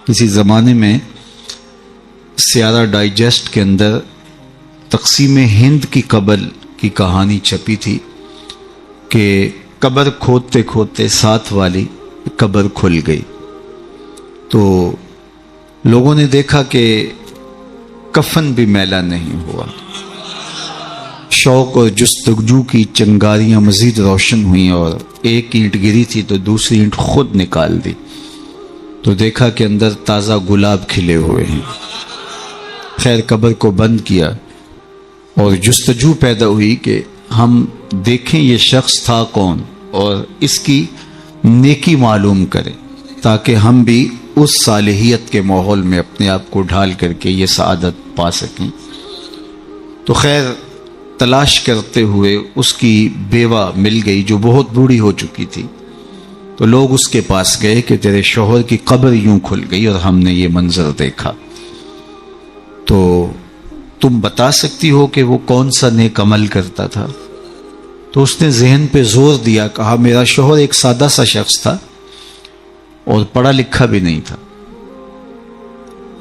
کسی زمانے میں سیارہ ڈائجسٹ کے اندر تقسیم ہند کی قبر کی کہانی چھپی تھی کہ قبر کھودتے کھودتے ساتھ والی قبر کھل گئی، تو لوگوں نے دیکھا کہ کفن بھی میلا نہیں ہوا، شوق اور جستجو کی چنگاریاں مزید روشن ہوئیں اور ایک اینٹ گری تھی تو دوسری اینٹ خود نکال دی تو دیکھا کہ اندر تازہ گلاب کھلے ہوئے ہیں۔ خیر قبر کو بند کیا اور جستجو پیدا ہوئی کہ ہم دیکھیں یہ شخص تھا کون اور اس کی نیکی معلوم کریں تاکہ ہم بھی اس صالحیت کے ماحول میں اپنے آپ کو ڈھال کر کے یہ سعادت پا سکیں۔ تو خیر تلاش کرتے ہوئے اس کی بیوہ مل گئی جو بہت بوڑھی ہو چکی تھی، تو لوگ اس کے پاس گئے کہ تیرے شوہر کی قبر یوں کھل گئی اور ہم نے یہ منظر دیکھا، تو تم بتا سکتی ہو کہ وہ کون سا نیک عمل کرتا تھا؟ تو اس نے ذہن پہ زور دیا، کہا میرا شوہر ایک سادہ سا شخص تھا اور پڑھا لکھا بھی نہیں تھا،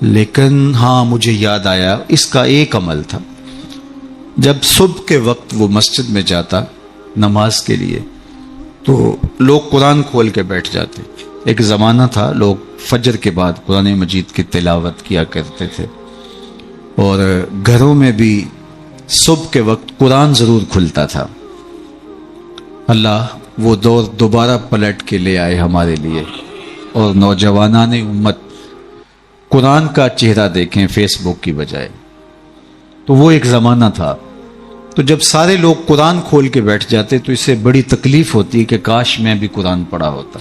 لیکن ہاں مجھے یاد آیا اس کا ایک عمل تھا، جب صبح کے وقت وہ مسجد میں جاتا نماز کے لیے تو لوگ قرآن کھول کے بیٹھ جاتے۔ ایک زمانہ تھا لوگ فجر کے بعد قرآن مجید کی تلاوت کیا کرتے تھے اور گھروں میں بھی صبح کے وقت قرآن ضرور کھلتا تھا۔ اللہ وہ دور دوبارہ پلٹ کے لے آئے ہمارے لیے اور نوجوانان امت قرآن کا چہرہ دیکھیں فیس بک کی بجائے۔ تو وہ ایک زمانہ تھا، تو جب سارے لوگ قرآن کھول کے بیٹھ جاتے تو اسے بڑی تکلیف ہوتی کہ کاش میں بھی قرآن پڑھا ہوتا،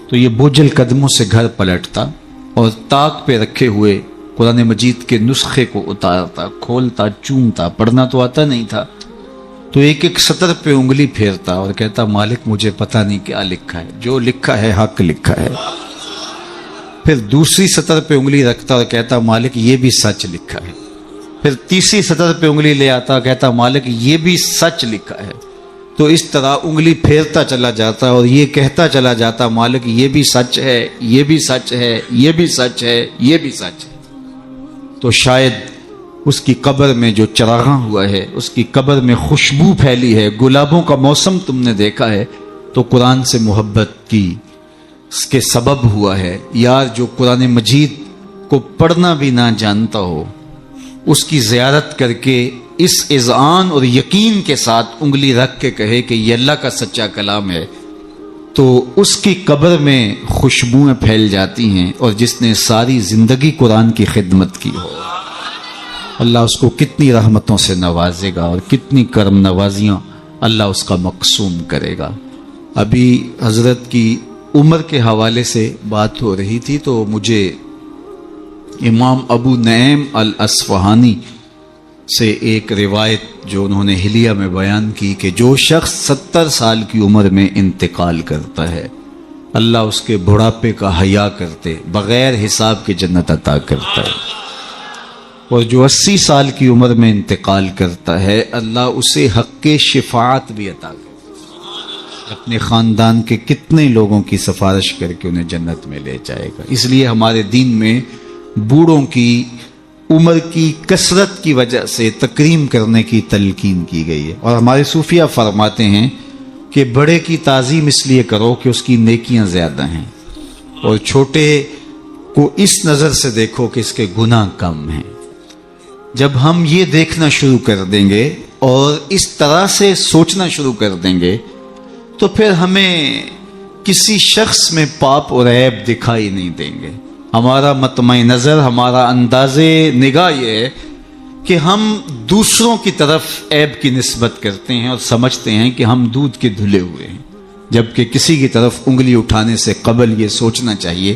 تو یہ بوجھل قدموں سے گھر پلٹتا اور طاق پہ رکھے ہوئے قرآن مجید کے نسخے کو اتارتا، کھولتا، چومتا، پڑھنا تو آتا نہیں تھا، تو ایک ایک سطر پہ انگلی پھیرتا اور کہتا مالک مجھے پتہ نہیں کیا لکھا ہے، جو لکھا ہے حق لکھا ہے۔ پھر دوسری سطر پہ انگلی رکھتا اور کہتا مالک یہ بھی سچ لکھا ہے۔ پھر تیسری سطر پہ انگلی لے آتا، کہتا مالک یہ بھی سچ لکھا ہے۔ تو اس طرح انگلی پھیرتا چلا جاتا اور یہ کہتا چلا جاتا مالک یہ بھی سچ ہے، یہ بھی سچ ہے، یہ بھی سچ ہے، یہ بھی سچ ہے۔ تو شاید اس کی قبر میں جو چراغاں ہوا ہے، اس کی قبر میں خوشبو پھیلی ہے، گلابوں کا موسم تم نے دیکھا ہے، تو قرآن سے محبت کی اس کے سبب ہوا ہے۔ یار جو قرآن مجید کو پڑھنا بھی نہ جانتا ہو اس کی زیارت کر کے اس اذعان اور یقین کے ساتھ انگلی رکھ کے کہے کہ یہ اللہ کا سچا کلام ہے، تو اس کی قبر میں خوشبوئیں پھیل جاتی ہیں، اور جس نے ساری زندگی قرآن کی خدمت کی ہو اللہ اس کو کتنی رحمتوں سے نوازے گا اور کتنی کرم نوازیاں اللہ اس کا مقسوم کرے گا۔ ابھی حضرت کی عمر کے حوالے سے بات ہو رہی تھی تو مجھے امام ابو نعیم الاصفہانی سے ایک روایت جو انہوں نے حلیہ میں بیان کی کہ جو شخص 70 سال کی عمر میں انتقال کرتا ہے اللہ اس کے بڑھاپے کا حیا کرتے بغیر حساب کے جنت عطا کرتا ہے، اور جو 80 سال کی عمر میں انتقال کرتا ہے اللہ اسے حق شفاعت بھی عطا کرتا ہے، اپنے خاندان کے کتنے لوگوں کی سفارش کر کے انہیں جنت میں لے جائے گا۔ اس لیے ہمارے دین میں بوڑھوں کی عمر کی کثرت کی وجہ سے تکریم کرنے کی تلقین کی گئی ہے، اور ہمارے صوفیہ فرماتے ہیں کہ بڑے کی تعظیم اس لیے کرو کہ اس کی نیکیاں زیادہ ہیں، اور چھوٹے کو اس نظر سے دیکھو کہ اس کے گناہ کم ہیں۔ جب ہم یہ دیکھنا شروع کر دیں گے اور اس طرح سے سوچنا شروع کر دیں گے تو پھر ہمیں کسی شخص میں پاپ اور عیب دکھائی نہیں دیں گے۔ ہمارا مطمع نظر، ہمارا انداز نگاہ یہ ہے کہ ہم دوسروں کی طرف عیب کی نسبت کرتے ہیں اور سمجھتے ہیں کہ ہم دودھ کے دھلے ہوئے ہیں، جبکہ کسی کی طرف انگلی اٹھانے سے قبل یہ سوچنا چاہیے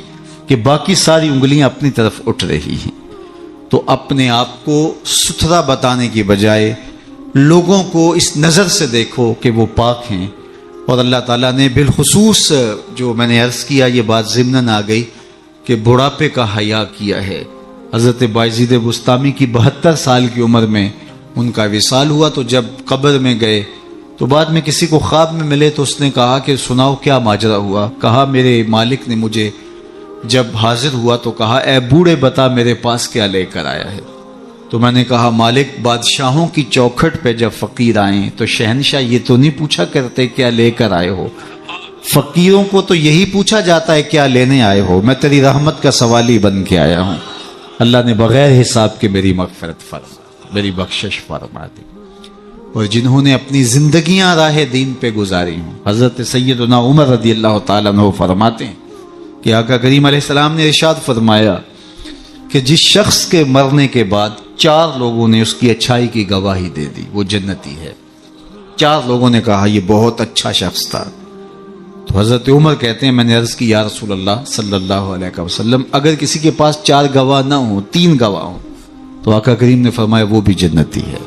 کہ باقی ساری انگلیاں اپنی طرف اٹھ رہی ہیں۔ تو اپنے آپ کو ستھرا بتانے کی بجائے لوگوں کو اس نظر سے دیکھو کہ وہ پاک ہیں، اور اللہ تعالیٰ نے بالخصوص جو میں نے عرض کیا یہ بات ضمناً آ گئی کہ بڑھاپے کا حیا کیا ہے۔ حضرت بایزید بسطامی کی 72 سال کی عمر میں ان کا وصال ہوا، تو جب قبر میں گئے تو بعد میں کسی کو خواب میں ملے تو اس نے کہا کہ سناؤ کیا ماجرا ہوا؟ کہا میرے مالک نے مجھے جب حاضر ہوا تو کہا اے بوڑھے بتا میرے پاس کیا لے کر آیا ہے؟ تو میں نے کہا مالک بادشاہوں کی چوکھٹ پہ جب فقیر آئیں تو شہنشاہ یہ تو نہیں پوچھا کرتے کیا لے کر آئے ہو، فقیروں کو تو یہی پوچھا جاتا ہے کیا لینے آئے ہو، میں تیری رحمت کا سوالی بن کے آیا ہوں۔ اللہ نے بغیر حساب کے میری مغفرت فرما، میری بخشش فرما دی۔ اور جنہوں نے اپنی زندگیاں راہ دین پہ گزاری ہوں، حضرت سیدنا عمر رضی اللہ تعالیٰ عنہ فرماتے ہیں کہ آقا کریم علیہ السلام نے ارشاد فرمایا کہ جس شخص کے مرنے کے بعد 4 لوگوں نے اس کی اچھائی کی گواہی دے دی وہ جنتی ہے۔ 4 لوگوں نے کہا یہ بہت اچھا شخص تھا۔ تو حضرت عمر کہتے ہیں میں نے عرض کی یا رسول اللہ صلی اللہ علیہ وسلم اگر کسی کے پاس 4 گواہ نہ ہوں 3 گواہ ہوں تو آقا کریم نے فرمایا وہ بھی جنتی ہے۔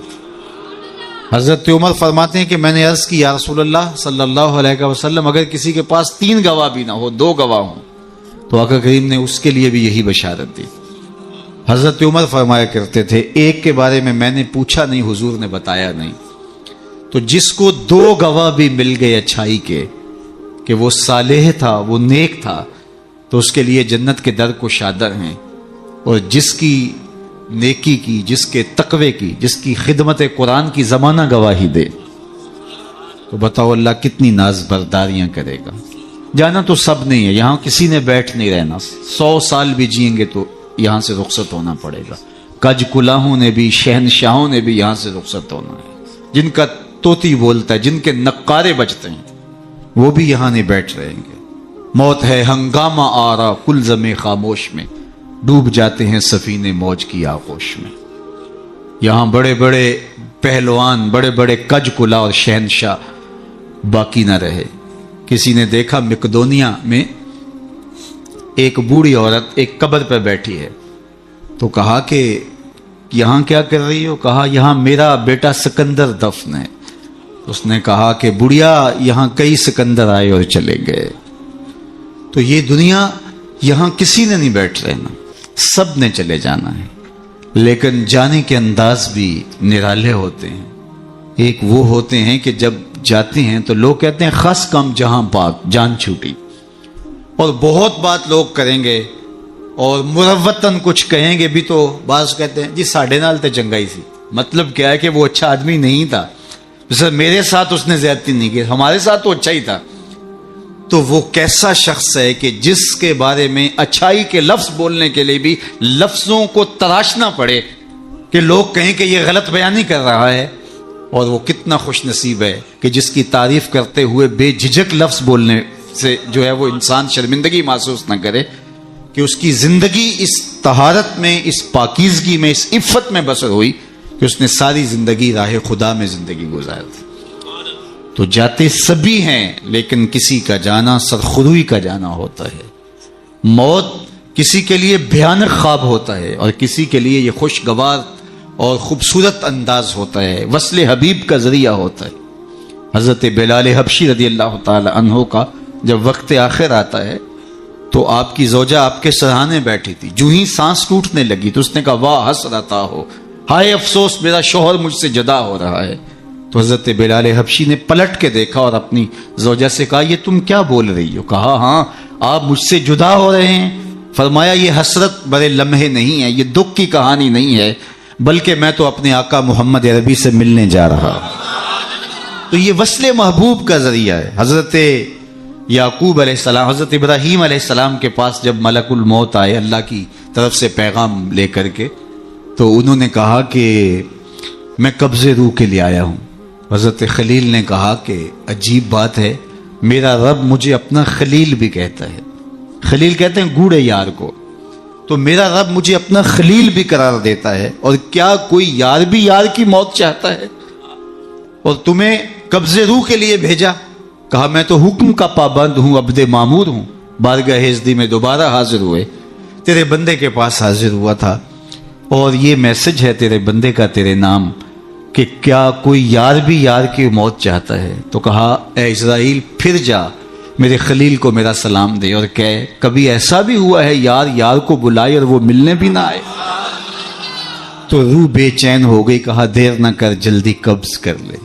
حضرت عمر فرماتے ہیں کہ میں نے عرض کی یا رسول اللہ صلی اللہ علیہ وسلم اگر کسی کے پاس 3 گواہ بھی نہ ہو 2 گواہ ہوں تو آقا کریم نے اس کے لیے بھی یہی بشارت دی۔ حضرت عمر فرمایا کرتے تھے ایک کے بارے میں نے پوچھا نہیں حضور نے بتایا نہیں، تو جس کو 2 گواہ بھی مل گئے اچھائی کے کہ وہ صالح تھا وہ نیک تھا تو اس کے لیے جنت کے در کو شادر ہیں، اور جس کی نیکی کی، جس کے تقوی کی، جس کی خدمت قرآن کی زمانہ گواہی دے تو بتاؤ اللہ کتنی ناز برداریاں کرے گا۔ جانا تو سب نہیں ہے، یہاں کسی نے بیٹھ نہیں رہنا، 100 سال بھی جئیں گے تو یہاں سے رخصت ہونا پڑے گا۔ کج کلاہوں نے بھی شہنشاہوں نے بھی یہاں سے رخصت ہونا ہے، جن کا طوطی بولتا ہے، جن کے نقارے بجتے ہیں وہ بھی یہاں نہیں بیٹھ رہیں گے۔ موت ہے ہنگامہ آرا کلزم خاموش میں، ڈوب جاتے ہیں سفینے موج کی آغوش میں۔ یہاں بڑے بڑے پہلوان، بڑے بڑے کج کلا اور شہنشاہ باقی نہ رہے۔ کسی نے دیکھا مقدونیہ میں ایک بوڑھی عورت ایک قبر پہ بیٹھی ہے تو کہا کہ یہاں کیا کر رہی ہو؟ کہا یہاں میرا بیٹا سکندر دفن ہے۔ اس نے کہا کہ بڑھیا یہاں کئی سکندر آئے اور چلے گئے، تو یہ دنیا یہاں کسی نے نہیں بیٹھ رہنا، سب نے چلے جانا ہے، لیکن جانے کے انداز بھی نرالے ہوتے ہیں۔ ایک وہ ہوتے ہیں کہ جب جاتے ہیں تو لوگ کہتے ہیں خس کم جہاں پاک جان چھوٹی، اور بہت بات لوگ کریں گے اور مروتاً کچھ کہیں گے بھی تو بعض کہتے ہیں جی ساڑھے نال تے چنگائی سی، مطلب کیا ہے کہ وہ اچھا آدمی نہیں تھا، جیسے میرے ساتھ اس نے زیادتی نہیں کی، ہمارے ساتھ تو اچھا ہی تھا۔ تو وہ کیسا شخص ہے کہ جس کے بارے میں اچھائی کے لفظ بولنے کے لیے بھی لفظوں کو تراشنا پڑے کہ لوگ کہیں کہ یہ غلط بیانی کر رہا ہے، اور وہ کتنا خوش نصیب ہے کہ جس کی تعریف کرتے ہوئے بے جھجک لفظ بولنے سے جو ہے وہ انسان شرمندگی محسوس نہ کرے کہ اس کی زندگی اس طہارت میں، اس پاکیزگی میں، اس عفت میں بسر ہوئی کہ اس نے ساری زندگی راہ خدا میں زندگی گزار دی۔ تو جاتے سبھی ہیں لیکن کسی کا جانا سرخروئی کا جانا ہوتا ہے۔ موت کسی کے لیے بھیانک خواب ہوتا ہے اور کسی کے لیے یہ خوشگوار اور خوبصورت انداز ہوتا ہے، وصل حبیب کا ذریعہ ہوتا ہے۔ حضرت بلال حبشی رضی اللہ تعالی عنہ کا جب وقت آخر آتا ہے تو آپ کی زوجہ آپ کے سرہانے بیٹھی تھی، جو ہی سانس ٹوٹنے لگی تو اس نے کہا واہ حسرتا ہو، ہائے افسوس میرا شوہر مجھ سے جدا ہو رہا ہے۔ تو حضرت بلال حبشی نے پلٹ کے دیکھا اور اپنی زوجہ سے کہا یہ تم کیا بول رہی ہو؟ کہا ہاں آپ مجھ سے جدا ہو رہے ہیں۔ فرمایا یہ حسرت بڑے لمحے نہیں ہے، یہ دکھ کی کہانی نہیں ہے، بلکہ میں تو اپنے آقا محمد عربی سے ملنے جا رہا ہوں۔ تو یہ وصل محبوب کا ذریعہ ہے۔ حضرت یعقوب علیہ السلام، حضرت ابراہیم علیہ السلام کے پاس جب ملک الموت آئے اللہ کی طرف سے پیغام لے کر کے، تو انہوں نے کہا کہ میں قبضے روح کے لیے آیا ہوں۔ حضرت خلیل نے کہا کہ عجیب بات ہے، میرا رب مجھے اپنا خلیل بھی کہتا ہے، خلیل کہتے ہیں گوڑے یار کو، تو میرا رب مجھے اپنا خلیل بھی قرار دیتا ہے، اور کیا کوئی یار بھی یار کی موت چاہتا ہے؟ اور تمہیں قبضے روح کے لیے بھیجا؟ کہا میں تو حکم کا پابند ہوں، عبد معمور ہوں، بارگاہ ہزدی میں دوبارہ حاضر ہوئے، تیرے بندے کے پاس حاضر ہوا تھا، اور یہ میسج ہے تیرے بندے کا تیرے نام کہ کیا کوئی یار بھی یار کی موت چاہتا ہے؟ تو کہا اے اسرائیل پھر جا میرے خلیل کو میرا سلام دے اور کہے کبھی ایسا بھی ہوا ہے یار یار کو بلائے اور وہ ملنے بھی نہ آئے؟ تو روح بے چین ہو گئی، کہا دیر نہ کر جلدی قبض کر لے۔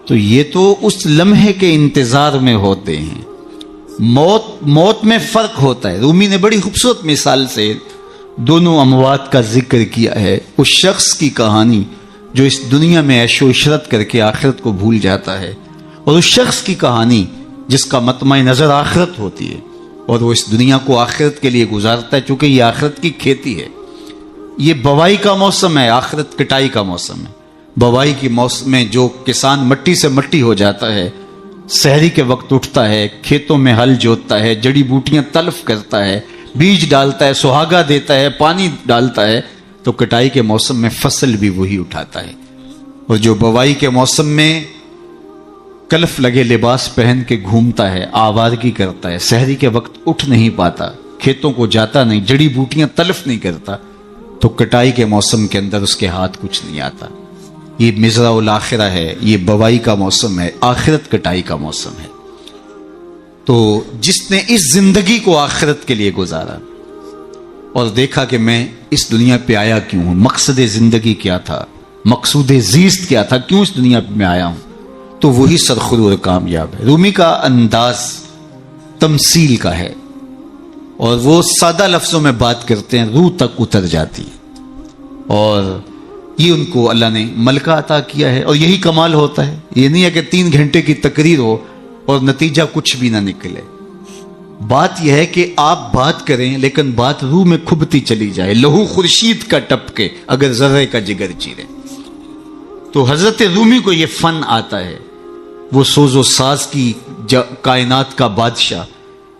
تو یہ تو اس لمحے کے انتظار میں ہوتے ہیں، موت میں فرق ہوتا ہے. رومی نے بڑی خوبصورت مثال سے دونوں اموات کا ذکر کیا ہے. اس شخص کی کہانی جو اس دنیا میں عیش و عشرت کر کے آخرت کو بھول جاتا ہے، اور اس شخص کی کہانی جس کا مطمع نظر آخرت ہوتی ہے اور وہ اس دنیا کو آخرت کے لیے گزارتا ہے، چونکہ یہ آخرت کی کھیتی ہے. یہ بوائی کا موسم ہے، آخرت کٹائی کا موسم ہے. بوائی کے موسم میں جو کسان مٹی سے مٹی ہو جاتا ہے، سحری کے وقت اٹھتا ہے، کھیتوں میں ہل جوتتا ہے، جڑی بوٹیاں تلف کرتا ہے، بیج ڈالتا ہے، سہاگا دیتا ہے، پانی ڈالتا ہے، تو کٹائی کے موسم میں فصل بھی وہی اٹھاتا ہے. اور جو بوائی کے موسم میں کلف لگے لباس پہن کے گھومتا ہے، آوارگی کرتا ہے، سحری کے وقت اٹھ نہیں پاتا، کھیتوں کو جاتا نہیں، جڑی بوٹیاں تلف نہیں کرتا، تو کٹائی کے موسم کے اندر اس کے ہاتھ کچھ نہیں آتا. یہ مزرع الاخرہ ہے، یہ بوائی کا موسم ہے، آخرت کٹائی کا موسم ہے. تو جس نے اس زندگی کو آخرت کے لیے گزارا اور دیکھا کہ میں اس دنیا پہ آیا کیوں ہوں، مقصد زندگی کیا تھا، مقصود زیست کیا تھا، کیوں اس دنیا پہ میں آیا ہوں، تو وہی سرخرو اور کامیاب ہے. رومی کا انداز تمثیل کا ہے اور وہ سادہ لفظوں میں بات کرتے ہیں، روح تک اتر جاتی ہے. اور یہ ان کو اللہ نے ملکہ عطا کیا ہے. اور یہی کمال ہوتا ہے، یہ نہیں ہے کہ 3 گھنٹے کی تقریر ہو اور نتیجہ کچھ بھی نہ نکلے. بات یہ ہے کہ آپ بات کریں لیکن بات روح میں کھبتی چلی جائے، لہو خورشید کا ٹپکے اگر ذرے کا جگر چیرے. تو حضرت رومی کو یہ فن آتا ہے، وہ سوز و ساز کی کائنات کا بادشاہ،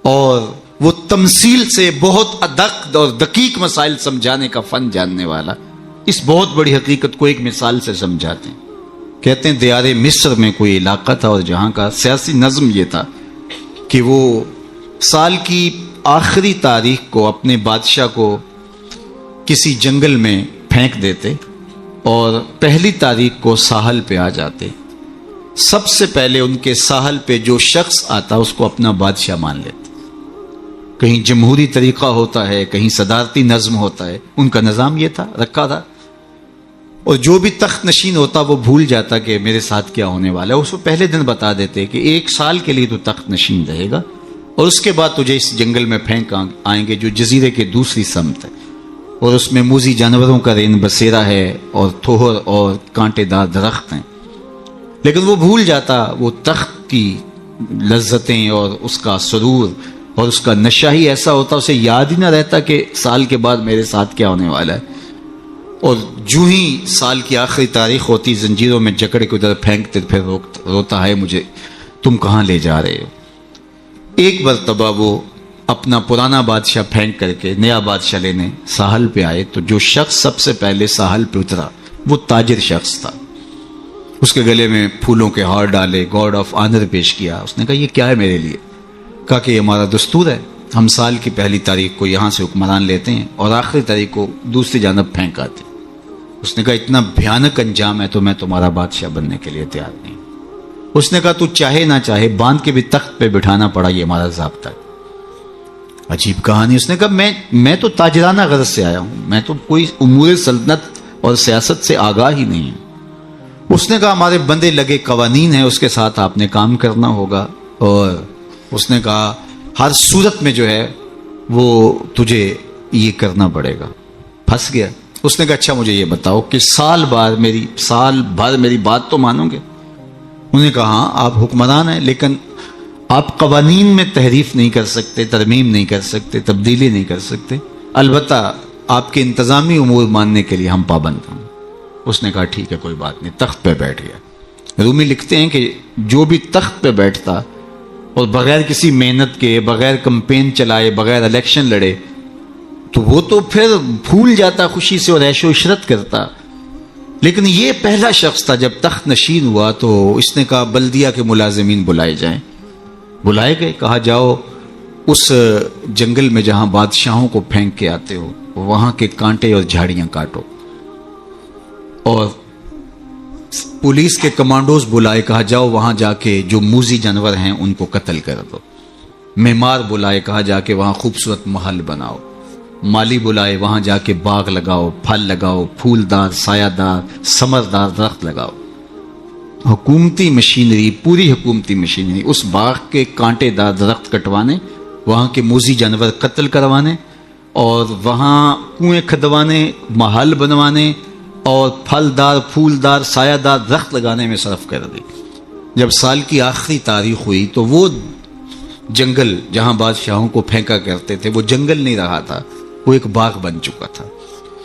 اور وہ تمثیل سے بہت ادق اور دقیق مسائل سمجھانے کا فن جاننے والا. اس بہت بڑی حقیقت کو ایک مثال سے سمجھاتے ہیں. کہتے ہیں دیار مصر میں کوئی علاقہ تھا اور جہاں کا سیاسی نظم یہ تھا کہ وہ سال کی آخری تاریخ کو اپنے بادشاہ کو کسی جنگل میں پھینک دیتے اور پہلی تاریخ کو ساحل پہ آ جاتے. سب سے پہلے ان کے ساحل پہ جو شخص آتا اس کو اپنا بادشاہ مان لیتے. کہیں جمہوری طریقہ ہوتا ہے، کہیں صدارتی نظم ہوتا ہے، ان کا نظام یہ تھا، رکھا تھا. اور جو بھی تخت نشین ہوتا وہ بھول جاتا کہ میرے ساتھ کیا ہونے والا ہے. اس کو پہلے دن بتا دیتے کہ 1 سال کے لیے تو تخت نشین رہے گا اور اس کے بعد تجھے اس جنگل میں پھینک آئیں گے جو جزیرے کے دوسری سمت ہے، اور اس میں موذی جانوروں کا رین بسیرا ہے اور تھوہر اور کانٹے دار درخت ہیں. لیکن وہ بھول جاتا وہ تخت کی لذتیں اور اس کا سرور اور اس کا نشہ ہی ایسا ہوتا، اسے یاد ہی نہ رہتا کہ سال کے بعد میرے ساتھ کیا ہونے والا ہے. اور جو ہی سال کی آخری تاریخ ہوتی زنجیروں میں جکڑ کے ادھر پھینکتے پھر روتا ہے مجھے تم کہاں لے جا رہے ہو. ایک مرتبہ وہ اپنا پرانا بادشاہ پھینک کر کے نیا بادشاہ لینے ساحل پہ آئے تو جو شخص سب سے پہلے ساحل پہ اترا وہ تاجر شخص تھا. اس کے گلے میں پھولوں کے ہار ڈالے، گارڈ آف آنر پیش کیا. اس نے کہا یہ کیا ہے میرے لیے؟ کہا کہ یہ ہمارا دستور ہے، ہم سال کی پہلی تاریخ کو یہاں سے حکمران لیتے ہیں اور آخری تاریخ کو دوسری جانب پھینک آتے ہیں. اس نے کہا اتنا بھیانک انجام ہے تو میں تمہارا بادشاہ بننے کے لیے تیار نہیں. اس نے کہا تو چاہے نہ چاہے باندھ کے بھی تخت پہ بٹھانا پڑا، یہ ہمارا ضابطہ ہے. عجیب کہانی. اس نے کہا میں تو تاجرانہ غرض سے آیا ہوں، میں تو کوئی امور سلطنت اور سیاست سے آگاہ ہی نہیں ہوں. اس نے کہا ہمارے بندے لگے قوانین ہیں، اس کے ساتھ آپ نے کام کرنا ہوگا. اور اس نے کہا ہر صورت میں جو ہے وہ تجھے یہ کرنا پڑے گا. پھنس گیا. اس نے کہا اچھا مجھے یہ بتاؤ کہ سال بھر میری بات تو مانو گے؟ انہوں نے کہا ہاں آپ حکمران ہیں لیکن آپ قوانین میں تحریف نہیں کر سکتے، ترمیم نہیں کر سکتے، تبدیلی نہیں کر سکتے، البتہ آپ کے انتظامی امور ماننے کے لیے ہم پابند ہیں. اس نے کہا ٹھیک ہے کوئی بات نہیں. تخت پہ بیٹھ گیا. رومی لکھتے ہیں کہ جو بھی تخت پہ بیٹھتا اور بغیر کسی محنت کے، بغیر کمپین چلائے، بغیر الیکشن لڑے تو وہ تو پھر بھول جاتا خوشی سے اور عیش و عشرت کرتا. لیکن یہ پہلا شخص تھا جب تخت نشین ہوا تو اس نے کہا بلدیہ کے ملازمین بلائے جائیں. بلائے گئے. کہا جاؤ اس جنگل میں جہاں بادشاہوں کو پھینک کے آتے ہو وہاں کے کانٹے اور جھاڑیاں کاٹو. اور پولیس کے کمانڈوز بلائے. کہا جاؤ وہاں جا کے جو موذی جانور ہیں ان کو قتل کر دو. معمار بلائے. کہا جا کے وہاں خوبصورت محل بناؤ. مالی بلائے. وہاں جا کے باغ لگاؤ، پھل لگاؤ، پھولدار، سایہ دار، ثمردار درخت لگاؤ. حکومتی مشینری، پوری حکومتی مشینری، اس باغ کے کانٹے دار درخت کٹوانے، وہاں کے موذی جانور قتل کروانے، اور وہاں کنویں کھدوانے، محل بنوانے اور پھلدار پھولدار سایہ دار درخت لگانے میں صرف کر دی۔ جب سال کی آخری تاریخ ہوئی تو وہ جنگل جہاں بادشاہوں کو پھینکا کرتے تھے وہ جنگل نہیں رہا تھا، وہ ایک باغ بن چکا تھا۔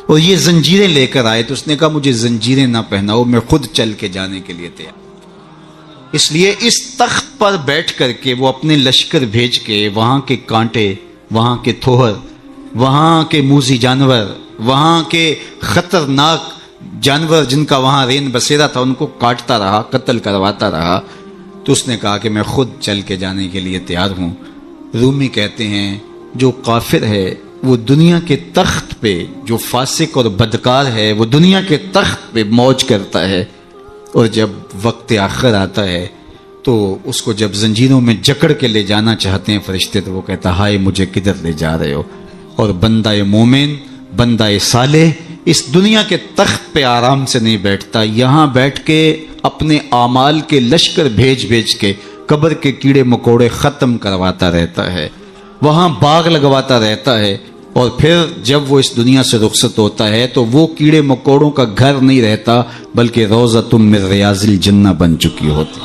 اور یہ زنجیریں لے کر آئے تو اس نے کہا مجھے زنجیریں نہ پہناؤ، میں خود چل کے جانے کے لیے تیار۔ اس لیے اس تخت پر بیٹھ کر کے وہ اپنے لشکر بھیج کے وہاں کے کانٹے، وہاں کے تھوہر، وہاں کے موذی جانور، وہاں کے خطرناک جانور جن کا وہاں رین بسیرا تھا ان کو کاٹتا رہا، قتل کرواتا رہا۔ تو اس نے کہا کہ میں خود چل کے جانے کے لیے تیار ہوں۔ رومی کہتے ہیں جو کافر ہے وہ دنیا کے تخت پہ، جو فاسق اور بدکار ہے وہ دنیا کے تخت پہ موج کرتا ہے، اور جب وقت آخر آتا ہے تو اس کو جب زنجیروں میں جکڑ کے لے جانا چاہتے ہیں فرشتے تو وہ کہتا ہائے مجھے کدھر لے جا رہے ہو۔ اور بندہ مومن، بندہ صالح اس دنیا کے تخت پہ آرام سے نہیں بیٹھتا، یہاں بیٹھ کے اپنے اعمال کے لشکر بھیج بھیج کے قبر کے کیڑے مکوڑے ختم کرواتا رہتا ہے، وہاں باغ لگواتا رہتا ہے، اور پھر جب وہ اس دنیا سے رخصت ہوتا ہے تو وہ کیڑے مکوڑوں کا گھر نہیں رہتا بلکہ روضۃ من ریاض الجنہ بن چکی ہوتی۔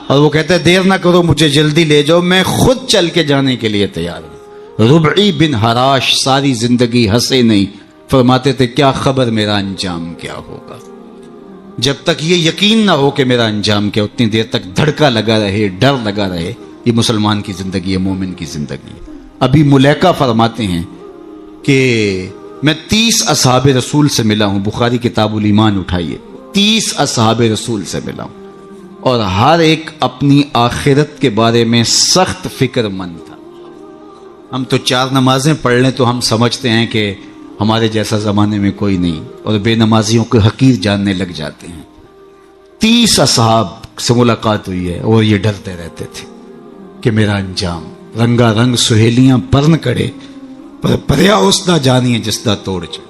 اور وہ کہتا ہے دیر نہ کرو مجھے جلدی لے جاؤ، میں خود چل کے جانے کے لیے تیار ہوں۔ ربعی بن حراش ساری زندگی ہنسے نہیں، فرماتے تھے کیا خبر میرا انجام کیا ہوگا۔ جب تک یہ یقین نہ ہو کہ میرا انجام کیا، اتنی دیر تک دھڑکا لگا رہے، ڈر لگا رہے۔ یہ مسلمان کی زندگی ہے، مومن کی زندگی ہے۔ ابھی ملیکہ فرماتے ہیں کہ میں 30 اصحاب رسول سے ملا ہوں، بخاری کتاب الایمان اٹھائیے، 30 اصحاب رسول سے ملا ہوں، اور ہر ایک اپنی آخرت کے بارے میں سخت فکر مند تھا۔ ہم تو 4 نمازیں پڑھ لیں تو ہم سمجھتے ہیں کہ ہمارے جیسا زمانے میں کوئی نہیں، اور بے نمازیوں کو حقیر جاننے لگ جاتے ہیں۔ 30 اصحاب سے ملاقات ہوئی ہے اور یہ ڈرتے رہتے تھے کہ میرا انجام، رنگا رنگ سہیلیاں پرن کڑے پر پریا اس نہ جانیے جس دا توڑ جائے۔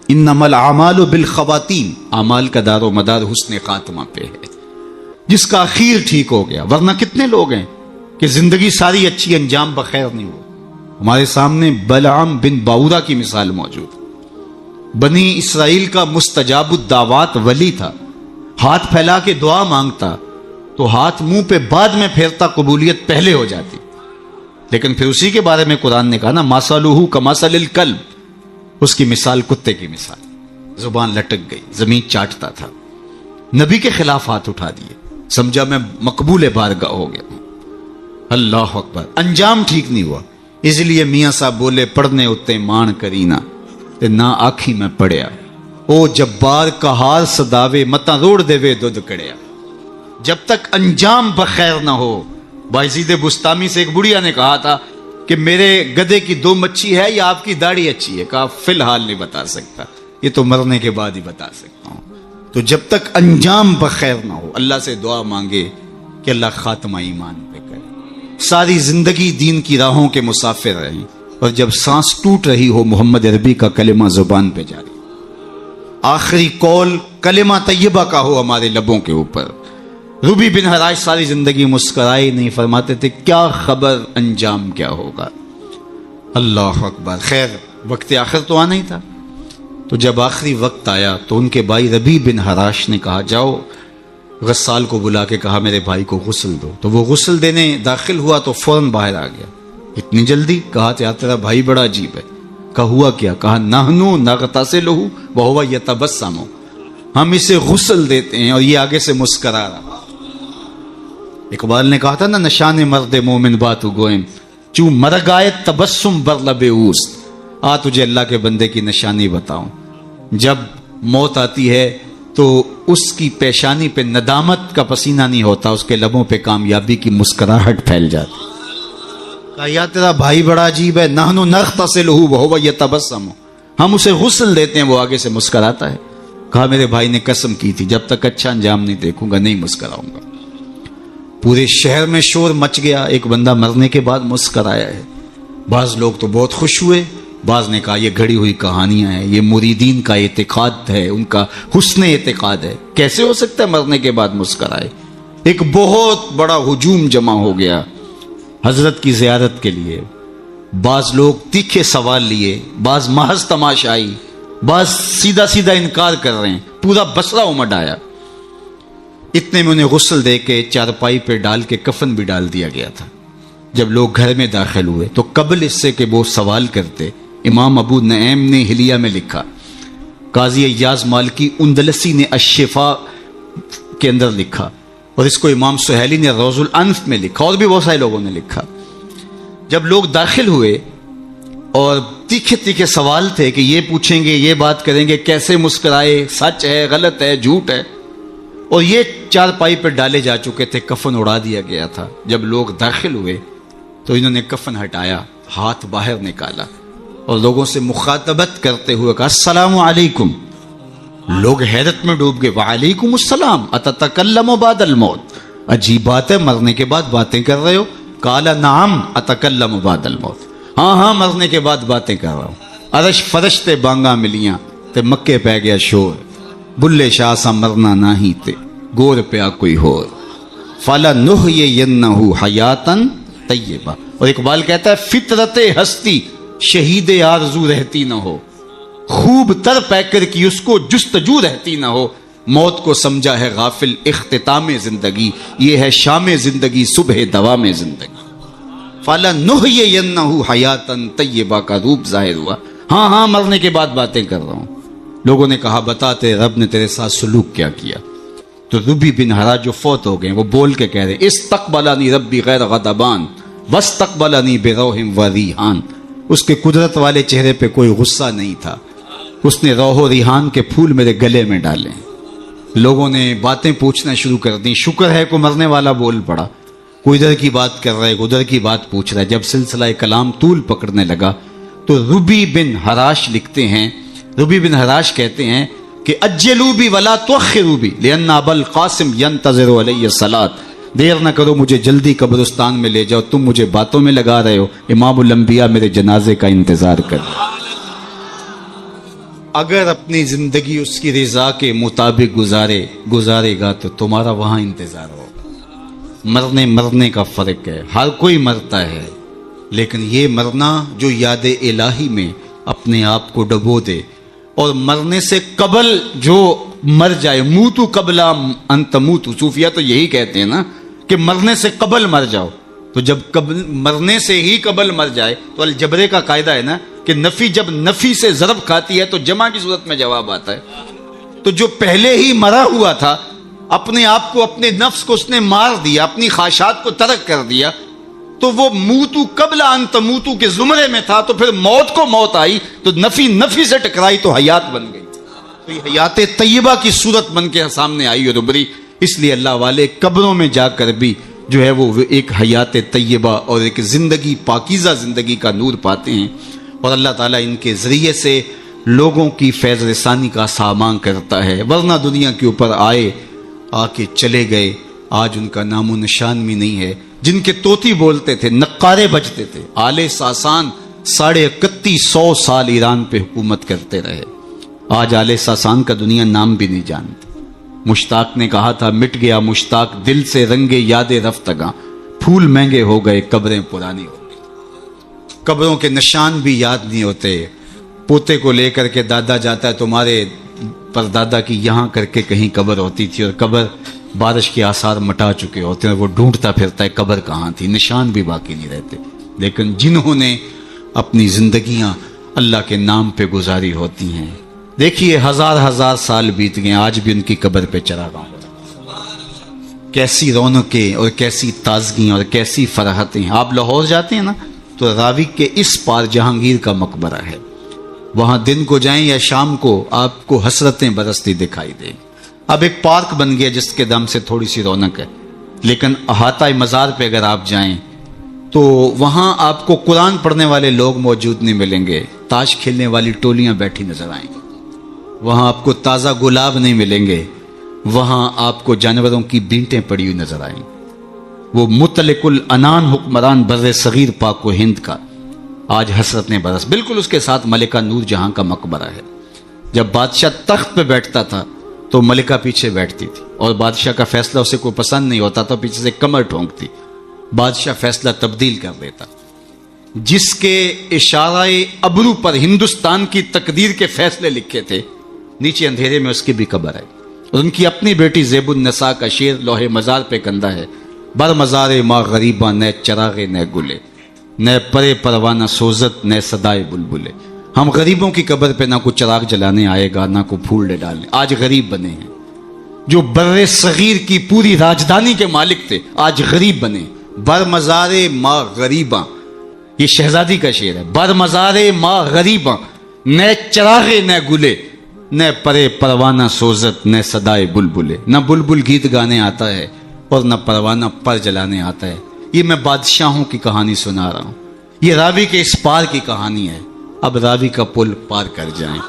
انما الاعمال بالخواتیم، اعمال کا دار و مدار حسن خاتمہ پہ ہے، جس کا اخیر ٹھیک ہو گیا۔ ورنہ کتنے لوگ ہیں کہ زندگی ساری اچھی، انجام بخیر نہیں ہو۔ ہمارے سامنے بلعام بن باورا کی مثال موجود، بنی اسرائیل کا مستجاب الدعوات ولی تھا، ہاتھ پھیلا کے دعا مانگتا تو ہاتھ منہ پہ بعد میں پھیرتا، قبولیت پہلے ہو جاتی۔ لیکن پھر اسی کے بارے میں قرآن نے کہا نا مثلہ کمثل الکلب، اس کی مثال کتے کی مثال، زبان لٹک گئی، زمین چاٹتا تھا، نبی کے خلاف ہاتھ اٹھا دیے، سمجھا میں مقبول بارگاہ ہو گیا۔ اللہ اکبر، انجام ٹھیک نہیں ہوا۔ اس لیے میاں صاحب بولے پڑھنے اتے مان کرینا تے نہ آکھی میں پڑھیا، او جبار کہار صداوے متا روڑ دے وے دودھ کڑیا۔ جب تک انجام بخیر نہ ہو۔ بایزید بستامی سے ایک بڑھیا نے کہا تھا کہ میرے گدے کی 2 مچھی ہے یا آپ کی داڑھی اچھی ہے؟ کہا فی الحال نہیں بتا سکتا، یہ تو مرنے کے بعد ہی بتا سکتا ہوں۔ تو جب تک انجام بخیر نہ ہو اللہ سے دعا مانگے کہ اللہ خاتمہ ایمان پہ کرے۔ ساری زندگی دین کی راہوں کے مسافر رہیں، اور جب سانس ٹوٹ رہی ہو محمد عربی کا کلمہ زبان پہ جاری، آخری قول کلمہ طیبہ کا ہو ہمارے لبوں کے اوپر۔ ربی بن حراش ساری زندگی مسکرائے نہیں، فرماتے تھے کیا خبر انجام کیا ہوگا۔ اللہ اکبر۔ خیر وقت آخر تو آنا ہی تھا، تو جب آخری وقت آیا تو ان کے بھائی ربی بن حراش نے کہا جاؤ، غسال کو بلا کے کہا میرے بھائی کو غسل دو۔ تو وہ غسل دینے داخل ہوا تو فوراً باہر آ گیا۔ اتنی جلدی؟ کہا یار تیرا بھائی بڑا عجیب ہے۔ کہا ہوا کیا؟ کہا نحنو نغتسلہ وہو یتبسم، ہم اسے غسل دیتے ہیں اور یہ آگے سے مسکرا رہا۔ اقبال نے کہا تھا نا نشان مرد مومن باتو گوئم، چوں مرگ آئے تبسم بر لب اوست۔ آ تجھے اللہ کے بندے کی نشانی بتاؤں، جب موت آتی ہے تو اس کی پیشانی پہ ندامت کا پسینہ نہیں ہوتا، اس کے لبوں پہ کامیابی کی مسکراہٹ پھیل جاتی۔ کہا یا تیرا بھائی بڑا عجیب ہے، نحنو نغتسلہ وہو یتبسم، ہم اسے غسل دیتے ہیں وہ آگے سے مسکراتا ہے۔ کہا میرے بھائی نے قسم کی تھی جب تک اچھا انجام نہیں دیکھوں گا نہیں مسکراؤں گا۔ پورے شہر میں شور مچ گیا، ایک بندہ مرنے کے بعد مسکرایا ہے۔ بعض لوگ تو بہت خوش ہوئے، بعض نے کہا یہ گھڑی ہوئی کہانیاں ہیں، یہ مریدین کا اعتقاد ہے، ان کا حسن اعتقاد ہے، کیسے ہو سکتا ہے مرنے کے بعد مسکرائے؟ ایک بہت بڑا ہجوم جمع ہو گیا حضرت کی زیارت کے لیے. بعض لوگ تیکھے سوال لیے، بعض محض تماشائی، بعض سیدھا سیدھا انکار کر رہے ہیں. پورا بصرہ امڈ آیا. اتنے میں انہیں غسل دے کے چارپائی پہ ڈال کے کفن بھی ڈال دیا گیا تھا. جب لوگ گھر میں داخل ہوئے تو قبل اس سے کہ وہ سوال کرتے، امام ابو نعیم نے حلیہ میں لکھا، قاضی ایاز مالکی اندلسی نے الشفاء کے اندر لکھا، اور اس کو امام سہیلی نے روض الانف میں لکھا، اور بھی بہت سارے لوگوں نے لکھا. جب لوگ داخل ہوئے اور تیکھے تیکھے سوال تھے کہ یہ پوچھیں گے، یہ بات کریں گے، کیسے مسکرائے، سچ ہے، غلط ہے، جھوٹ ہے، اور یہ چارپائی پہ ڈالے جا چکے تھے، کفن اڑا دیا گیا تھا. جب لوگ داخل ہوئے تو انہوں نے کفن ہٹایا، ہاتھ باہر نکالا اور لوگوں سے مخاطبت کرتے ہوئے کہا السلام علیکم. لوگ حیرت میں ڈوب گئے، وعلیکم السلام اتتکلم بعد الموت، عجیب بات ہے، مرنے کے بعد باتیں کر رہے ہو؟ قال نعم اتکلم بعد الموت، ہاں ہاں مرنے کے بعد باتیں کر رہا ہوں. عرش فرش تے بانگا ملیاں تے مکے پہ گیا شور، بلے شاہ سا مرنا نہیں تے گور پیا کوئی ہور، فَلَنُحْيِيَنَّهُ حَيَاتًا طیبہ. اور اقبال کہتا ہے فطرت ہستی شہید آرزو رہتی نہ ہو، خوب تر پیکر کی اس کو جستجو رہتی نہ ہو، موت کو سمجھا ہے غافل اختتام زندگی، یہ ہے شام زندگی صبح دوام زندگی. فَلَنُحْيِيَنَّهُ حَيَاتًا طیبہ کا روپ ظاہر ہوا. ہاں ہاں مرنے کے بعد باتیں کر رہا ہوں. لوگوں نے کہا بتاتے رب نے تیرے ساتھ سلوک کیا کیا. تو ربی بن ہرا جو فوت ہو گئے وہ بول کے کہہ رہے استقبلنی ربی غیر غضبان واستقبلنی بروح و ریحان. اس کے قدرت والے چہرے پہ کوئی غصہ نہیں تھا، اس نے روح و ریحان کے پھول میرے گلے میں ڈالے. لوگوں نے باتیں پوچھنا شروع کر دی. شکر ہے کوئی مرنے والا بول پڑا، کوئی ادھر کی بات کر رہا ہے، ادھر کی بات پوچھ رہا ہے. جب سلسلہ کلام طول پکڑنے لگا تو ربی بن ہراش لکھتے ہیں، ربی بن ہراش کہتے ہیں کہ اجلوا بی ولا تؤخروا بی لان ابا القاسم ينتظر علی الصلاۃ، دیر نہ کرو مجھے جلدی قبرستان میں لے جاؤ، تم مجھے باتوں میں لگا رہے ہو، امام الانبیاء میرے جنازے کا انتظار کر. اگر اپنی زندگی اس کی رضا کے مطابق گزارے گا تو تمہارا وہاں انتظار ہوگا. مرنے کا فرق ہے، ہر کوئی مرتا ہے، لیکن یہ مرنا جو یاد الہی میں اپنے آپ کو ڈبو دے، اور مرنے سے قبل جو مر جائے، موتو قبل ان تموتو، صوفیہ تو یہی کہتے ہیں نا کہ مرنے سے قبل مر جاؤ. تو جب مرنے سے ہی قبل مر جائے تو الجبرے کا قاعدہ ہے نا کہ نفی جب نفی سے ضرب کھاتی ہے تو جمع کی صورت میں جواب آتا ہے. تو جو پہلے ہی مرا ہوا تھا، اپنے آپ کو، اپنے نفس کو اس نے مار دیا، اپنی خواہشات کو ترک کر دیا، تو وہ موتو قبل ان تموتو کے زمرے میں تھا. تو پھر موت کو موت آئی تو نفی سے ٹکرائی تو حیات بن گئی. تو یہ حیات طیبہ کی صورت بن کے سامنے آئی اور ابھری. اس لیے اللہ والے قبروں میں جا کر بھی جو ہے وہ ایک حیات طیبہ اور ایک زندگی، پاکیزہ زندگی کا نور پاتے ہیں. اور اللہ تعالیٰ ان کے ذریعے سے لوگوں کی فیض رسانی کا سامان کرتا ہے. ورنہ دنیا کے اوپر آئے، آ کے چلے گئے، آج ان کا نام و نشان بھی نہیں ہے. جن کے طوطی بولتے تھے، نقارے بجتے تھے، آل ساسان 3150 سال ایران پہ حکومت کرتے رہے. آج آل ساسان کا دنیا نام بھی نہیں جانتی. مشتاق نے کہا تھا مٹ گیا مشتاق دل سے رنگے یاد رفتگاں، پھول مہنگے ہو گئے قبریں پرانی ہو گئی. قبروں کے نشان بھی یاد نہیں ہوتے. پوتے کو لے کر کے دادا جاتا ہے، تمہارے پردادا کی یہاں کر کے کہیں قبر ہوتی تھی، اور قبر بارش کے آثار مٹا چکے ہوتے ہیں، وہ ڈھونڈتا پھرتا ہے قبر کہاں تھی، نشان بھی باقی نہیں رہتے. لیکن جنہوں نے اپنی زندگیاں اللہ کے نام پہ گزاری ہوتی ہیں، دیکھیے ہزار سال بیت گئے، آج بھی ان کی قبر پہ چراغاں ہو رہا ہے. کیسی رونقیں اور کیسی تازگیاں اور کیسی فرحتیں. آپ لاہور جاتے ہیں نا تو راوی کے اس پار جہانگیر کا مقبرہ ہے، وہاں دن کو جائیں یا شام کو آپ کو حسرتیں برستی دکھائی دیں. اب ایک پارک بن گیا جس کے دم سے تھوڑی سی رونق ہے، لیکن احاطہ مزار پہ اگر آپ جائیں تو وہاں آپ کو قرآن پڑھنے والے لوگ موجود نہیں ملیں گے، تاش کھیلنے والی ٹولیاں بیٹھی نظر آئیں گی. وہاں آپ کو تازہ گلاب نہیں ملیں گے، وہاں آپ کو جانوروں کی بینٹیں پڑی ہوئی نظر آئیں. وہ مطلق العنان حکمران بر صغیر پاک و ہند کا آج حسرت نے برس. بالکل اس کے ساتھ ملکہ نور جہاں کا مقبرہ ہے. جب بادشاہ تخت پہ بیٹھتا تھا تو ملکہ پیچھے بیٹھتی تھی اور بادشاہ کا فیصلہ اسے کوئی پسند نہیں ہوتا تو پیچھے سے کمر ٹھونکتی. بادشاہ فیصلہ تبدیل کر دیتا. جس کے اشارہ ابرو پر ہندوستان کی تقدیر کے فیصلے لکھے تھے, نیچے اندھیرے میں اس کی بھی قبر ہے. اور ان کی اپنی بیٹی زیب النساء کا شعر لوح مزار پہ کندہ ہے. بر مزار ماں غریباں نہ چراغے نہ گلے, نہ پرے پروانہ سوزت نہ صدائے بلبلے. ہم غریبوں کی قبر پہ نہ کوئی چراغ جلانے آئے گا نہ کوئی پھول ڈالنے. آج غریب بنے ہیں. جو بر صغیر کی پوری راجدھانی کے مالک تھے آج غریب بنے. بر مزار ماں غریباں, یہ شہزادی کا شعر ہے. بر مزار ماں غریباں نہ چراغے نہ گلے, نہ پرے پروانہ سوزت نہ صدائے بلبلے. نہ بلبل گیت گانے آتا ہے اور نہ پروانہ پر جلانے آتا ہے. یہ میں بادشاہوں کی کہانی سنا رہا ہوں. یہ راوی کے اس پار کی کہانی ہے. اب راوی کا پل پار کر جائیں.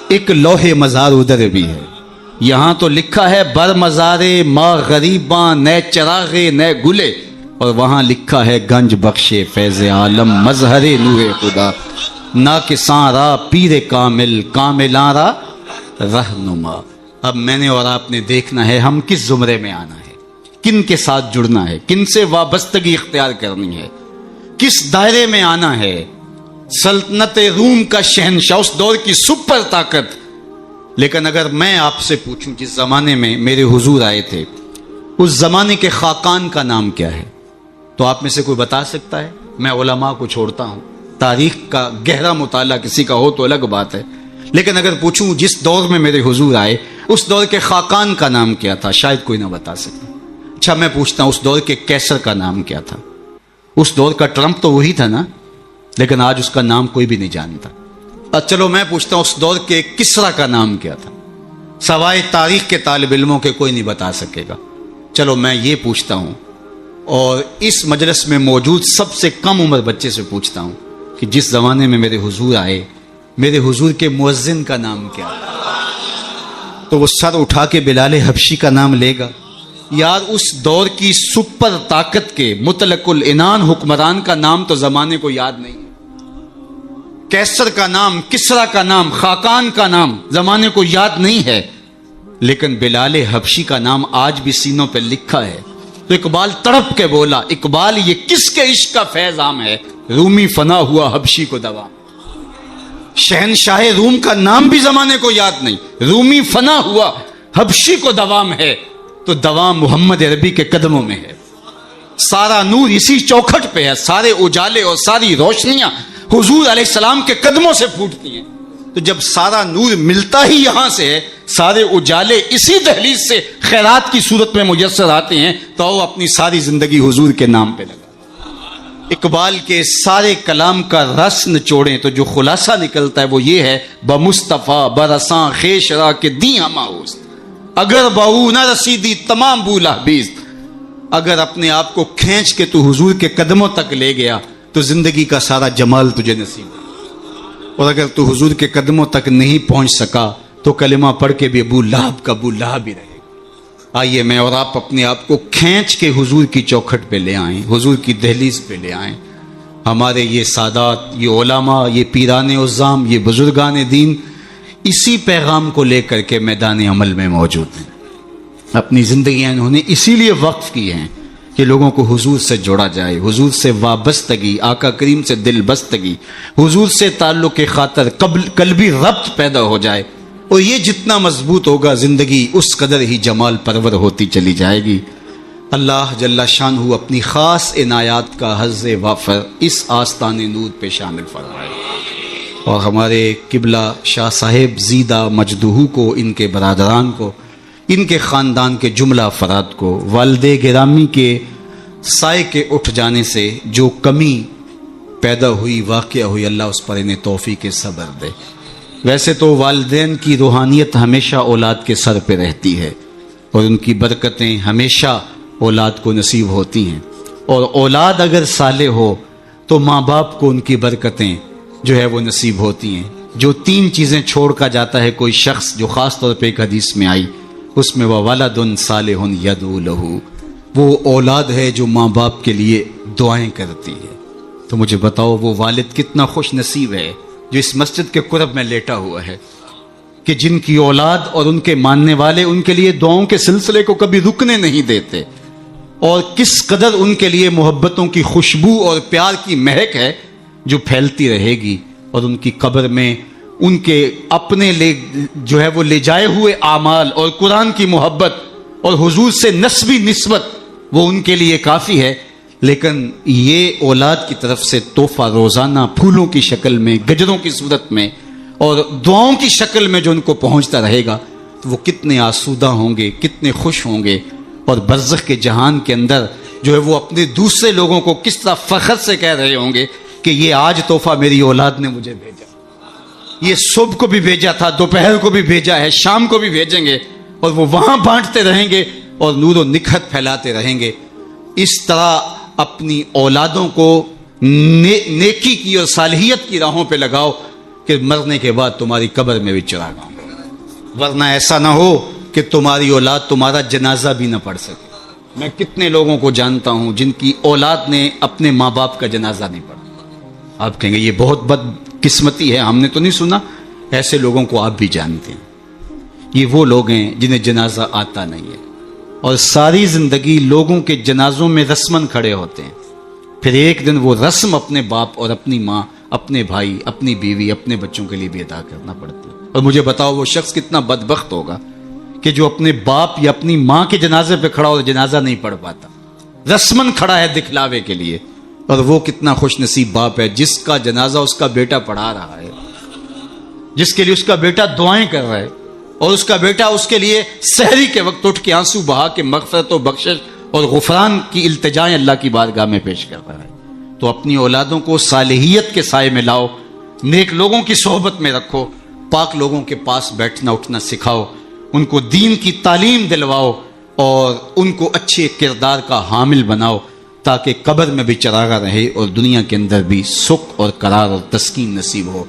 ایک لوح مزار ادھر بھی ہے. یہاں تو لکھا ہے بر مزار ماں غریباں نہ چراغے نہ گلے, اور وہاں لکھا ہے گنج بخشے فیض عالم مظہر نور خدا, نہ کساں را پیر کامل کاملاں را رہنما. اب میں نے اور آپ نے دیکھنا ہے ہم کس زمرے میں آنا ہے, کن کے ساتھ جڑنا ہے, کن سے وابستگی اختیار کرنی ہے, کس دائرے میں آنا ہے. سلطنت روم کا شہنشاہ, اس دور کی سپر طاقت. لیکن اگر میں آپ سے پوچھوں جس زمانے میں میرے حضور آئے تھے اس زمانے کے خاقان کا نام کیا ہے, تو آپ میں سے کوئی بتا سکتا ہے؟ میں علماء کو چھوڑتا ہوں, تاریخ کا گہرا مطالعہ کسی کا ہو تو الگ بات ہے. لیکن اگر پوچھوں جس دور میں میرے حضور آئے اس دور کے خاقان کا نام کیا تھا, شاید کوئی نہ بتا سکے. اچھا میں پوچھتا ہوں اس دور کے کیسر کا نام کیا تھا؟ اس دور کا ٹرمپ تو وہی تھا نا, لیکن آج اس کا نام کوئی بھی نہیں جانتا. چلو میں پوچھتا ہوں اس دور کے کسرا کا نام کیا تھا؟ سوائے تاریخ کے طالب علموں کے کوئی نہیں بتا سکے گا. چلو میں یہ پوچھتا ہوں, اور اس مجلس میں موجود سب سے کم عمر بچے سے پوچھتا ہوں کہ جس زمانے میں میرے حضور آئے میرے حضور کے مؤذن کا نام کیا تھا؟ تو وہ سر اٹھا کے بلال حبشی کا نام لے گا. یار اس دور کی سپر طاقت کے مطلق العنان حکمران کا نام تو زمانے کو یاد نہیں ہے. کیسر کا نام, کسرا کا نام, خاقان کا نام زمانے کو یاد نہیں ہے, لیکن بلال حبشی کا نام آج بھی سینوں پہ لکھا ہے. تو اقبال تڑپ کے بولا, اقبال یہ کس کے عشق کا فیض عام ہے, رومی فنا ہوا حبشی کو دوام. شہنشاہ روم کا نام بھی زمانے کو یاد نہیں, رومی فنا ہوا حبشی کو دوام ہے, تو دوام محمد عربی کے قدموں میں ہے. سارا نور اسی چوکھٹ پہ ہے, سارے اجالے اور ساری روشنیاں حضور علیہ السلام کے قدموں سے پھوٹتی ہیں. تو جب سارا نور ملتا ہی یہاں سے ہے, سارے اجالے اسی دہلیز سے خیرات کی صورت میں میسر آتے ہیں, تو وہ اپنی ساری زندگی حضور کے نام پہ لگا. اقبال کے سارے کلام کا رس نچوڑیں تو جو خلاصہ نکلتا ہے وہ یہ ہے, بمصطفیٰ برساں خیش را کے دی ہماؤست, اگر بہو نہ رسیدی تمام بولا بیست. اگر اپنے آپ کو کھینچ کے تو حضور کے قدموں تک لے گیا تو زندگی کا سارا جمال تجھے نصیب ہے, اور اگر تو حضور کے قدموں تک نہیں پہنچ سکا تو کلمہ پڑھ کے بھی ابو لہب کا ابو لہب ہی رہے گا. آئیے میں اور آپ اپنے آپ کو کھینچ کے حضور کی چوکھٹ پہ لے آئیں, حضور کی دہلیز پہ لے آئیں. ہمارے یہ سادات, یہ علماء, یہ پیران عظام, یہ بزرگان دین اسی پیغام کو لے کر کے میدان عمل میں موجود ہیں. اپنی زندگیاں انہوں نے اسی لیے وقف کی ہیں کہ لوگوں کو حضور سے جوڑا جائے, حضور سے وابستگی, آقا کریم سے دل بستگی, حضور سے تعلق خاطر قلبی ربط پیدا ہو جائے. اور یہ جتنا مضبوط ہوگا زندگی اس قدر ہی جمال پرور ہوتی چلی جائے گی. اللہ جل شانہ اپنی خاص عنایات کا حظ وافر اس آستان نور پہ شامل فرمائے, اور ہمارے قبلہ شاہ صاحب زیدہ مجدہو کو, ان کے برادران کو, ان کے خاندان کے جملہ افراد کو والد گرامی کے سائے کے اٹھ جانے سے جو کمی پیدا ہوئی, واقعہ ہوئی, اللہ اس پر انہیں توفیق صبر دے. ویسے تو والدین کی روحانیت ہمیشہ اولاد کے سر پہ رہتی ہے, اور ان کی برکتیں ہمیشہ اولاد کو نصیب ہوتی ہیں, اور اولاد اگر صالح ہو تو ماں باپ کو ان کی برکتیں جو ہے وہ نصیب ہوتی ہیں. جو 3 چیزیں چھوڑ کر جاتا ہے کوئی شخص, جو خاص طور پہ ایک حدیث میں آئی, اس میں وہ ولد صالح یدعو لہ, وہ اولاد ہے جو ماں باپ کے لیے دعائیں کرتی ہے. تو مجھے بتاؤ وہ والد کتنا خوش نصیب ہے جو اس مسجد کے قرب میں لیٹا ہوا ہے، کہ جن کی اولاد اور ان کے ماننے والے ان کے لیے دعاؤں کے سلسلے کو کبھی رکنے نہیں دیتے، اور کس قدر ان کے لیے محبتوں کی خوشبو اور پیار کی مہک ہے جو پھیلتی رہے گی، اور ان کی قبر میں ان کے اپنے جو ہے وہ لے جائے ہوئے اعمال اور قرآن کی محبت اور حضور سے نسبی نسبت وہ ان کے لیے کافی ہے۔ لیکن یہ اولاد کی طرف سے تحفہ روزانہ پھولوں کی شکل میں، گجروں کی صورت میں اور دعاؤں کی شکل میں جو ان کو پہنچتا رہے گا تو وہ کتنے آسودہ ہوں گے، کتنے خوش ہوں گے، اور برزخ کے جہان کے اندر جو ہے وہ اپنے دوسرے لوگوں کو کس طرح فخر سے کہہ رہے ہوں گے کہ یہ آج تحفہ میری اولاد نے مجھے بھیجا، یہ صبح کو بھی بھیجا تھا، دوپہر کو بھی بھیجا ہے، شام کو بھی بھیجیں گے، اور وہ وہاں بانٹتے رہیں گے اور نور و نکھت پھیلاتے رہیں گے۔ اس طرح اپنی اولادوں کو نیکی کی اور صالحیت کی راہوں پہ لگاؤ کہ مرنے کے بعد تمہاری قبر میں بھی چراغ ہوں، ورنہ ایسا نہ ہو کہ تمہاری اولاد تمہارا جنازہ بھی نہ پڑھ سکے۔ میں کتنے لوگوں کو جانتا ہوں جن کی اولاد نے اپنے ماں باپ کا جنازہ نہیں پڑھا۔ آپ کہیں گے یہ بہت بد قسمتی ہے، ہم نے تو نہیں سنا۔ ایسے لوگوں کو آپ بھی جانتے ہیں، یہ وہ لوگ ہیں جنہیں جنازہ آتا نہیں ہے، اور ساری زندگی لوگوں کے جنازوں میں رسماً کھڑے ہوتے ہیں، پھر ایک دن وہ رسم اپنے باپ اور اپنی ماں، اپنے بھائی، اپنی بیوی، اپنے بچوں کے لیے بھی ادا کرنا پڑتی ہے۔ اور مجھے بتاؤ وہ شخص کتنا بدبخت ہوگا کہ جو اپنے باپ یا اپنی ماں کے جنازے پہ کھڑا اور جنازہ نہیں پڑھ پاتا، رسماً کھڑا ہے دکھلاوے کے لیے، اور وہ کتنا خوش نصیب باپ ہے جس کا جنازہ اس کا بیٹا پڑھا رہا ہے، جس کے لیے اس کا بیٹا دعائیں کر رہا ہے، اور اس کا بیٹا اس کے لیے سحری کے وقت اٹھ کے آنسو بہا کے مغفرت و بخشش اور غفران کی التجائیں اللہ کی بارگاہ میں پیش کر رہا ہے۔ تو اپنی اولادوں کو صالحیت کے سائے میں لاؤ، نیک لوگوں کی صحبت میں رکھو، پاک لوگوں کے پاس بیٹھنا اٹھنا سکھاؤ، ان کو دین کی تعلیم دلواؤ اور ان کو اچھے کردار کا حامل بناؤ، تاکہ قبر میں بھی چراغا رہے اور دنیا کے اندر بھی سکھ اور قرار اور تسکین نصیب ہو۔